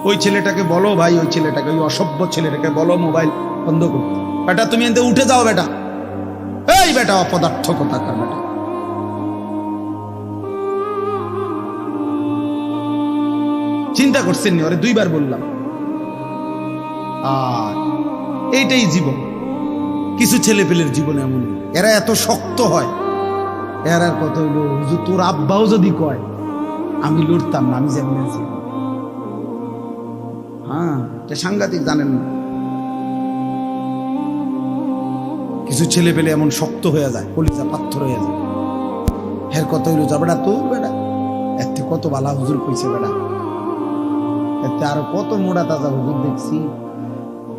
ওই ছেলেটাকে বলো ভাই, ওই ছেলেটাকে, ওই অসভ্য ছেলেটাকে বলো মোবাইল বন্ধ করতে। বেটা তুমি এতে উঠে যাও বেটা, এই বেটা অপদার্থ কোথাকার বেটা। চিন্তা করছেন নি? ওরে দুইবার বললাম। আর এইটাই জীবন। কিছু ছেলে পেলের জীবনে এমন, এরা এত শক্ত হয়। এরা কত হইলো, হুজুর তোর আব্বাও যদি কয় আমি লড়তাম না, আমি যেমন আছি। হ্যাঁ, এটা সাংঘাতিক, জানেন না? কিছু ছেলে পেলে এমন শক্ত হয়ে যায়, কলিজা পাথর হয়ে যায়। হের কত হইলো, যা বেটা তোর বেটা এর থেকে কত বালা হুজুর কইছে বেটা, এতে আরো কত মোড়া তাজা হুজুর দেখছি।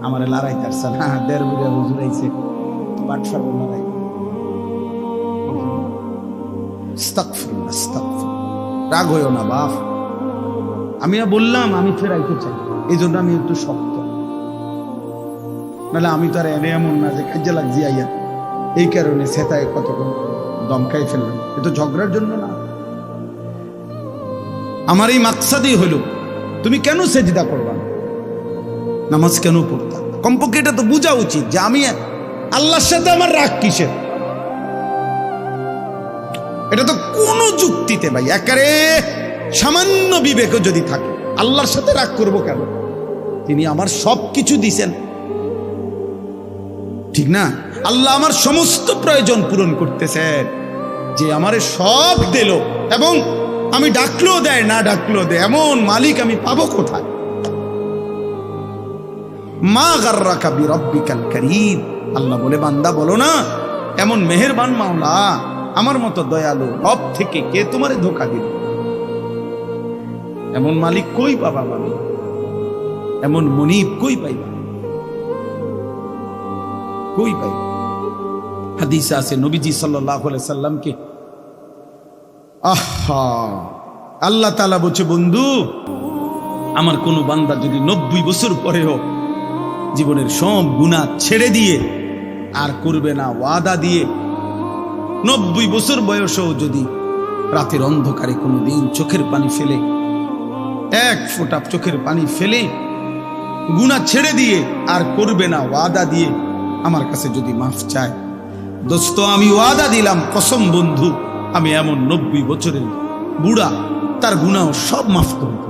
আমার লড়াই তারছে না, 1.5 বিঘা হুজুর আইছে, বাটফার লড়াই। আস্তাগফিরুল্লাহ, আস্তাগফিরুল্লাহ। রাগ হইও না বাপ, আমি বললাম আমি ফেরাইতে চাই, এই জন্য আমি একটু শক্ত। নাহলে আমি তো আর এনে এমন না যে কাজে লাগছি আইয়া, এই কারণে সেটায় কতক্ষণ দমকাই ফেললাম। এ তো ঝগড়ার জন্য না। আমার এই মাকসাদই হলো, তুমি কেন সেজদা করবা না, নামাজ কেন পড়তা? কমপক্ষে এটা তো বোঝা উচিত যে আমি আল্লাহর সাথে আমার রাগ কিসের। এটা তো কোনো যুক্তিতে ভাই, একেবারে সামান্য বিবেক যদি থাকে, আল্লাহর সাথে রাগ করব কেন? তিনি আমার সব কিছু দিছেন, ঠিক না? আল্লাহ আমার সমস্ত প্রয়োজন পূরণ করতেছেন, যে আমারে সব দিল, এবং আমি ডাকলেও দেয়, না ডাকলেও দেয়, এমন মালিক আমি পাবো কোথায়? মা গাররাকা বিরাব্বিকাল কারীম। আল্লাহ বলে, বান্দা বলো না, এমন মেহেরবান মাওলা, আমার মতো দয়ালু রব থেকে কে তোমারে ধোঁকা দিল? এমন মালিক কই পাবা ভাবি, এমন মনিব কই পাইবা, কই পাইবা? হাদিসে আছে নবীজি সাল্লাল্লাহু আলাইহি সাল্লামকে আল্লাহ তাআলা বলছে, বন্ধু আমার কোন বান্দা যদি 90 বছর পরেও জীবনের সব গুনাহ ছেড়ে দিয়ে আর করবে না ওয়াদা দিয়ে, 90 বছর বয়সেও যদি রাতের অন্ধকারে কোনোদিন চোখের পানি ফেলে, এক ফোঁটা চোখের পানি ফেলে গুনাহ ছেড়ে দিয়ে আর করবে না ওয়াদা দিয়ে আমার কাছে যদি মাফ চায়, দোস্ত আমি ওয়াদা দিলাম, কসম বন্ধু, আমি এমন 90 বছরের বুড়া, তার গুনাহ সব মাফ করব।